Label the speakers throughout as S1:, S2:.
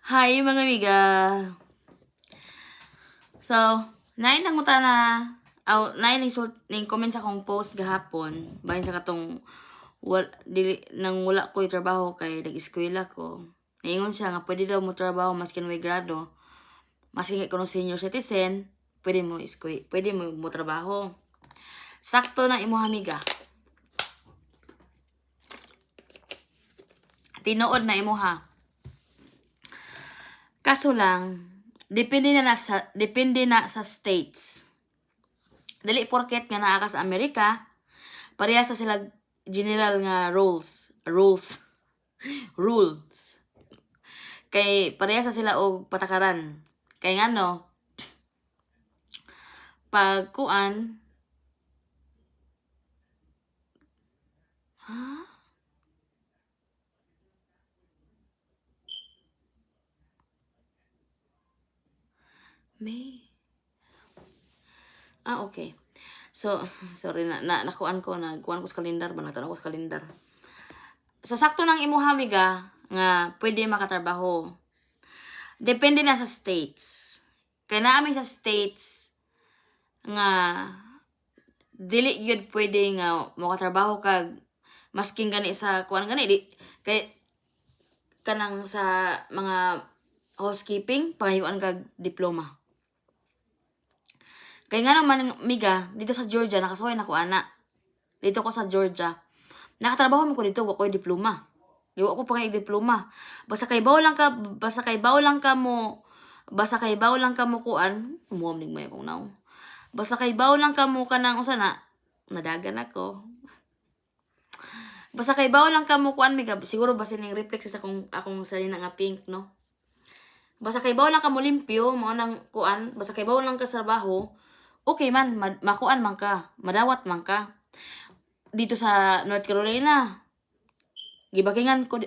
S1: Hi mga amiga. So, nain ang na nain ning comment sa akong post gahapon bahin sa katong dili nang wala ko'y trabaho kay nag-eskwela ko. Naingon siya nga pwede daw mo trabaho maskin may grado, maskin kay kuno senior citizen, pwede mo trabaho. Sakto na imo amiga. Tinuod na imo ha. Kaso lang, depende na sa states. Dili porket nga naa ka sa Amerika, pareha sa sila general nga rules. Kay pareha sa sila og patakaran. Kay ngano, pag kuan, ha? May. Okay. So, sorry nakuan ko sa kalendar ba nagtanaw ko sa kalendar. So sakto nang imuha amiga nga pwede makatrabaho. Depende na sa states. Kay naami sa states nga dili gyud pwede nga makatrabaho kag masking gani sa kuan gani di kay kanang sa mga housekeeping pangayuan kag diploma. Kay nga naman miga dito sa Georgia nakasuway na ko ana. Dito ko sa Georgia. Nakatrabaho mo ko dito wa ko'y diploma. Iwa ko pa nga diploma. Basta kay bawo lang ka mo kuan, umuam ning may akong naw. Basta kay bawo lang ka mo kanang usa na nadagan ako. Basta kay bawo lang ka mo kuan miga siguro basta ning reflex sa akong salina nga pink no. Basta kay bawo lang ka mo limpyo, mao nang kuan, basta kay bawo lang ka sa trabaho, okay man, makuan man ka, madawat man ka. Dito sa North Carolina, gibakingan ko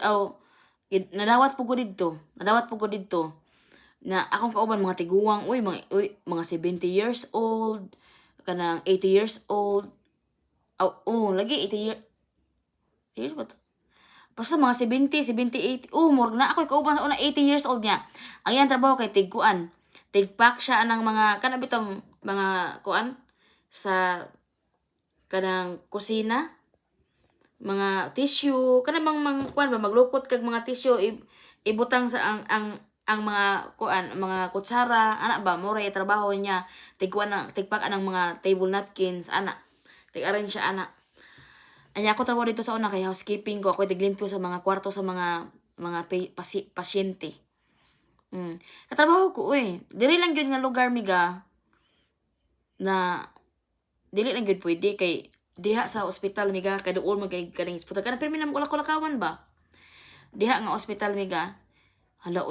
S1: nadawat po ko dito. Na akong kauban mga tiguwang, mga 70 years old, kanang 80 years old. Lagi 80 years ba to? Basta mga 70, 80. Morg na ako kauban sa una 80 years old niya. Ang iyang trabaho kay tigkuan. Tigpack siya ng mga kanabitong mga kuan sa kanang kusina, mga tissue, kanang mga kuan ba maglukot kag mga tissue ibutang sa ang mga kuan, mga kutsara, ana ba mo ray trabaho niya. Tigpack ng mga table napkins, ana. Tig-arrange siya ana. Anya ako trabaho dito sa una kay housekeeping ko, ako tiglimpyo sa mga kwarto sa mga pasyente. Katrabaho ko dili lang gyud nga lugar miga na dili lang gyud pwede kay diha sa ospital miga kay duol mo kay kaning hospital kana pirmi na kulakawan ba. Diha nga ospital miga. Hala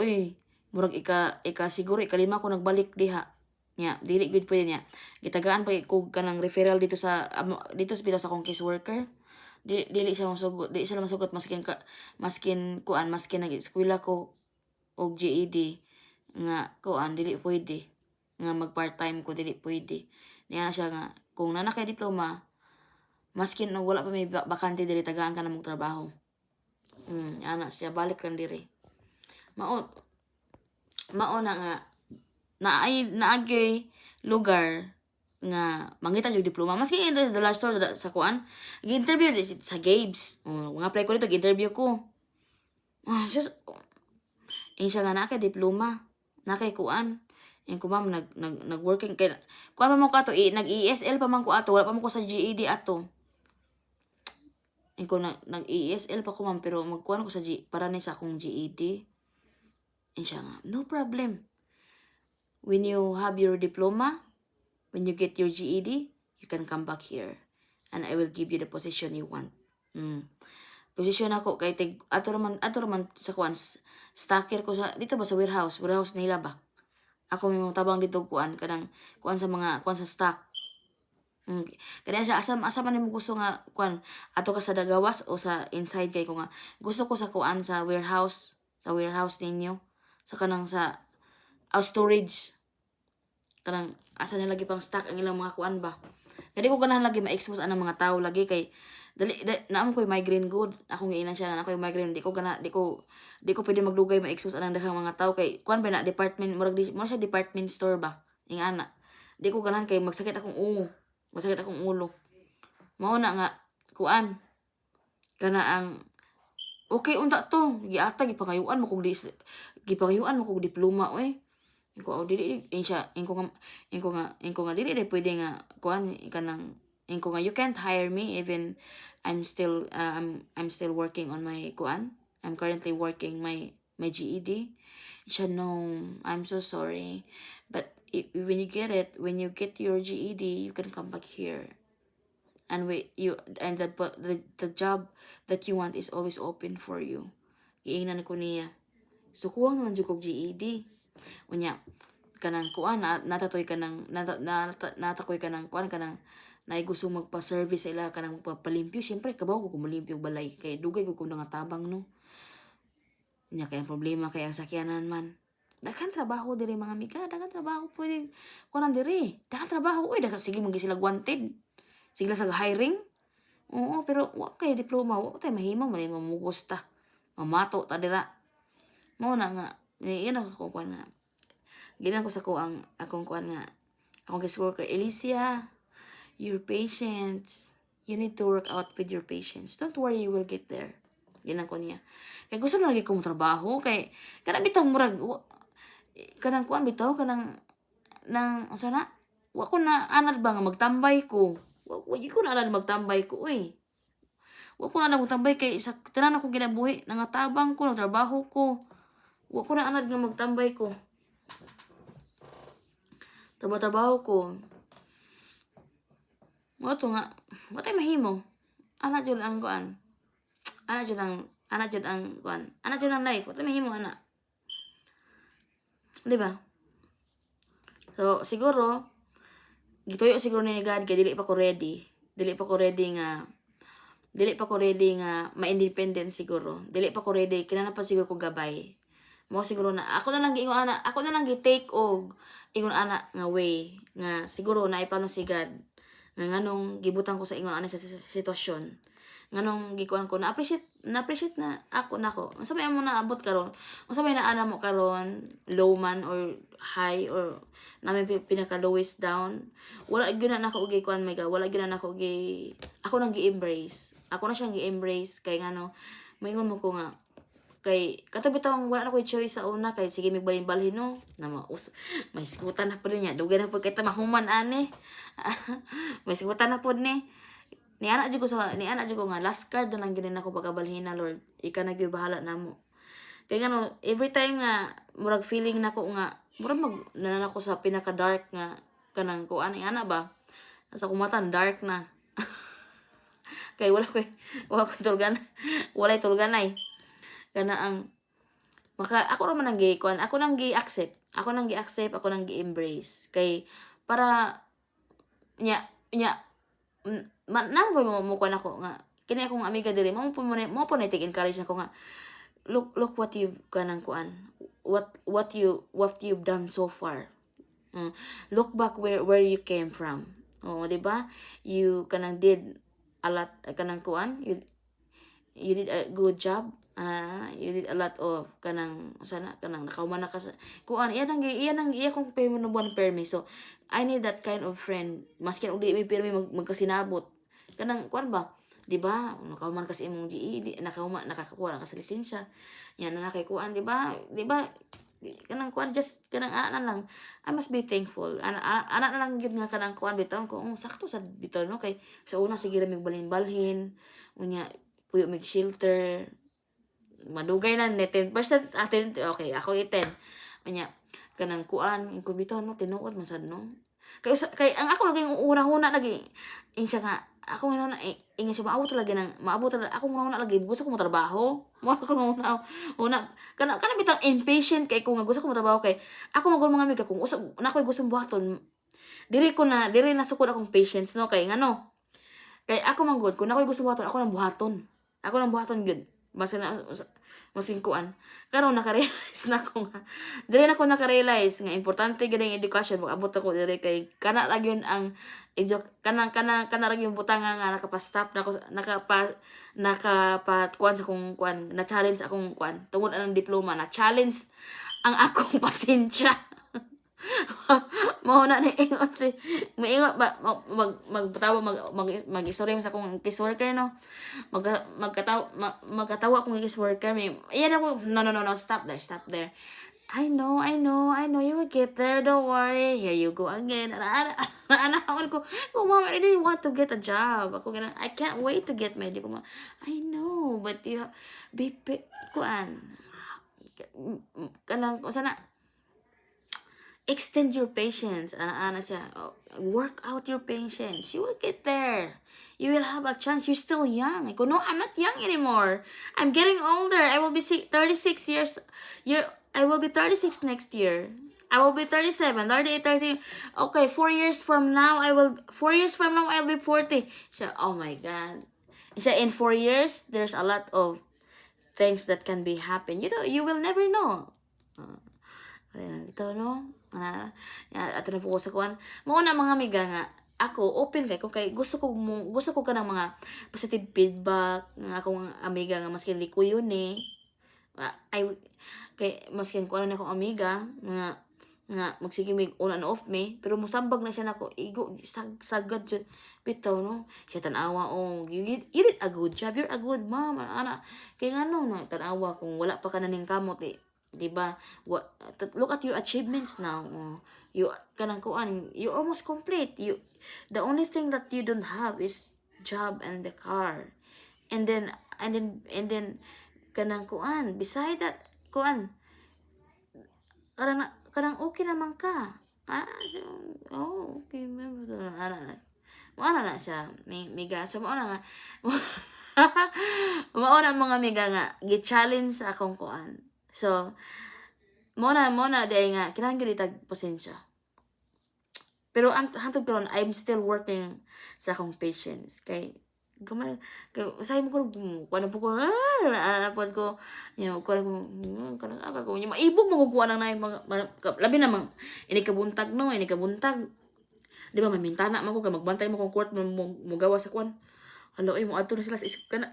S1: murag ika siguro ikalima ko nagbalik diha. Nya dili gyud pwede niya. Gitagaan pa ko kanang referral dito sa sa akong case worker. Dili siya masugot maskin nag-eskwela ko og GED nga kuan dili pwede nga mag part-time ko dili pwede. Niya na siya nga kung nana kay diploma maskin wala pa may bakante diri tagaan ka na mong trabaho. Ana siya balik lang diri. Mao na nga naagay lugar nga mangita yung diploma maski in the last store sa kuan gi-interview sa Gabes mga apply ko dito gi-interview ko siya siya nga na kay diploma na kay kuan ko ma'am nag-working kay kuan pa man ko ato nag-ESL pa man ko ato wala pa man ko sa GED ato ko nag-ESL pa ko ma'am pero magkuan ko sa para ni sa akong GED siya nga no problem when you have your diploma, when you get your GED, you can come back here. And I will give you the position you want. Position ako kay ato raman sa kuan stacker ko sa dito ba sa warehouse nila ba. Ako may tabang dito kuan kuan sa stock. Kaya siya asa man mo gusto nga kuan ato ka sa dagawas o sa inside kay ko nga gusto ko sa kuan sa warehouse ninyo sa kanang sa storage kanang asa nila pang stock ang ilang mga kuan ba Kaya di ko ganahan lagi ma-expose anang mga tao lagi kay naam ko'y migraine good. Ako giinan siya na ako'y migraine di ko pwede magdugay ma-expose anang daghang mga tao kay kuan ba na department mo siya department store ba. Ingana. Di ko ganahan kay magsakit akong ulo. Masakit akong ulo. Mao na nga kuan kana ang okay unta to giata gipangayuan mo kog diploma oy. Ko dili siya inko nga dili pwede nga kuan kanang inko nga you can't hire me even I'm still working on my kuan. I'm currently working my GED. Siya no, I'm so sorry. But when you get your GED, you can come back here. And the job that you want is always open for you. Giingnan ko niya. So kuwang naman jud kog GED. Unya kanang kuan natatoy kanang natakoy kanang kuan kanang nay gusto magpa-service sila kanang magpapalimpyo. Syempre kabaw ko kumalimpyo balay kay dugay ko nga tabang no. Nya kay ang problema kay ang sakyanan man. Daghan trabaho diri mga amiga, daghan trabaho pwede kunan diri. Daghan trabaho oy, daghan sige mong sila wanted. Sila sa hiring. Oo, pero wa kay diploma, wa tay mahimo man mamugos ta. Mamato ta dira. Mao na nga yan ako kuan nga. Ginan ko sa ko ang akong kuan nga akong guest worker Alicia, your patience. You need to work out with your patience. Don't worry, you will get there. Ginan ko niya. Kay gusto na lagi kong trabaho kay kana bitaw murag kanang kuan bitaw kanang nang unsa na? Wa ko na anad ba nga magtambay ko. Wa ko na anad magtambay ko oy. Wa ko na anad magtambay kay sa tanan akong ginabuhi nangatabang ko, nagtrabaho ko. Wa ko na anad nga magtambay ko. Trabaho ko. Mo to nga, wa tay mahimo. Ana jud ang kuan. Ana jud ang kuan. Ana jud ang life. Wa tay mahimo ana. Di ba? So siguro gituyo siguro ni God kay dili pa ko ready. Dili pa ko ready nga ma-independent siguro. Dili pa ko ready kinahanglan pa siguro ko gabay. Mo siguro na ako na lang gi-take og ingon ana nga way nga siguro na ipano si God nga nganong gibutan ko sa ingon ana sa sitwasyon nganong gikuan ko na appreciate na ako nako unsa may mo naabot karon unsa may naana mo karon low man or high or namin pinaka lowest down wala gyud na nako gi kuan mega wala gyud na nako gi ako nang gi-embrace ako na siyang gi-embrace kay ngano moingon mo ko nga kay katabi tawang wala na ko'y choice sa una kay sige migbalhin-balhin no na may sikutan na pud niya dugay na pud kay ta mahuman ani may sikutan na pud ni ana jud ko nga last card na lang gyud nako pagabalhin na Lord ika na gyud bahala namo kay ngano every time nga murag feeling nako nga murag nanan ako sa pinaka dark nga kanang kuan ana ba sa kumatan dark na kay wala ko tulgan walay tulganay kana ang maka ako naman nang gi-kuan ako nang gi-accept ako nang gi-embrace kay para nya namo mo kuan ako nga kini akong amiga diri mo po na take encourage nako nga look what you kanang kuan what you've done so far. Look back where you came from. Oh, di ba? You kanang did a lot kanang kuan you did a good job. You did a lot of kanang sana kanang nakauman na ka kuan iya kong payment permiso. I need that kind of friend maski ug di may pirmi magkasinabot kanang kuan ba di ba nakauman kasi imong GED nakakakuha ka sa lisensya yan na kay kuan di ba kanang kuan just kanang ana lang I must be thankful ana na lang gyud nga kanang kuan bitaw ko sakto sa bitaw no kay sa una sige ra balhin unya puyo mig shelter madugay na 10% atin okay ako 10 unya kanang kuan ko bitaw no tinuod man sad no kay ang ako lagi una lagi insya nga ako na ingin siya maabot talaga ako muna lagi gusto ko mo trabaho mo ko una kana bitang impatient kay ko nga gusto ko mo trabaho kay ako magul mga amiga kung usab na ko'y gusto buhaton diri na sukod akong patience no kay ngano kay ako manggod kung na ko'y gusto buhaton ako nang buhaton gyud Basta na masing kuan. Karon naka-realize na ko nga. Dili na ko naka-realize nga importante gid ang edukasyon. Mag-abot ako diri kay kana ra gyud ang kana ra gyud butanga nga nakapa-stop na ko nakapa kuan sa akong kuan na challenge akong kuan tungod ang diploma na challenge ang akong pasensya. Mao na ni ingon si maingon ba magpatawa mag-istorya sa akong case worker no. Magkatawa akong case worker may iyan ako no stop there. I know you will get there, don't worry. Here you go again. Anahon ko, oh mom, I really want to get a job. I can't wait to get my diploma. I know, but you kuan kanang sana extend your patience. Ana siya, work out your patience. You will get there. You will have a chance. You're still young. I go, no, I'm not young anymore. I'm getting older. I will be 36 years. I will be 36 next year. I will be 37, 38, 30. Okay, 4 years from now, I'll be 40. Siya, oh my God. Siya, in 4 years, there's a lot of things that can be happen. You will never know. Ito, no? Ato na po ko sa kuan. Mauna mga amiga nga, ako open kay gusto ko kanang mga positive feedback nga akong amiga nga maskin likuyo ni kay maskin ko ano ni akong amiga nga magsige mig on and off me pero mustambag na siya nako igo sagad jud bitaw no siya tanawa you did a good job, you're a good mom ana kay ngano no tanawa kung wala pa ka na ning kamot diba? Look at your achievements now. You kanang kuan, you're almost complete. The only thing that you don't have is job and the car. And then kanang kuan, beside that kuan, kanang okay naman ka. Okay. Ano na siya, miga. So, mauna nga, mauna mga miga nga, gi-challenge sa akong kuan. So, mona day nga kinahanglan gyud itag pasensya. Pero hantod karon I'm still working sa akong patience kay gamay kay usahay mo ko kuan po ko anapon ko kanang aga ko maibog mo kuan nang nay labi na mang ini kabuntag di ba mamintana man ko kay magbantay mo kung court mo gawa sa kuan. Hello, mo adto na sila sa kana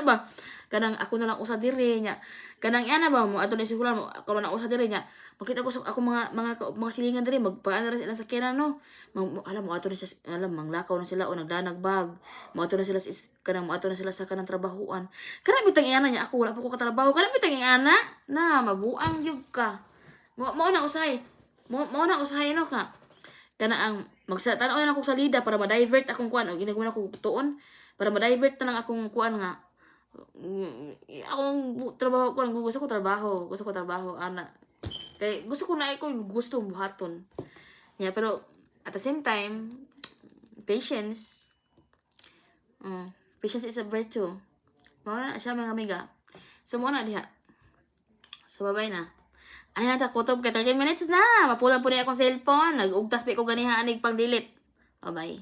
S1: ba? Kanang ako na lang usa diri nya. Kanang ana ba mo adto na sila mo karon na usa diri nya. Makita ko sa ako mga silingan diri magpaano ra sila sa kena no. Alam mo adto na sila alam manglakaw na sila o nagdanag bag. Mo adto na sila kanang mo adto na sila sa kanang trabahoan. Kana bitang ana nya ako wala pa ko katrabaho. Kana bitang ana na mabuang gyud ka. Mao na usahay. Mao na usahay no ka. Kana ang magsatanaw na ako sa lida para ma-divert akong kuan o ginaguna ko tuon para ma-divert na lang akong kuan nga akong trabaho ko gusto ko trabaho ana kay gusto ko na ako gusto buhaton pero at the same time patience is a virtue mao na siya mga amiga so mo na diha so bye na ay nata kutob kay 30 minutes na mapulan po niya akong cellphone nag-ugtas pa ko ganiha anig pang delete bye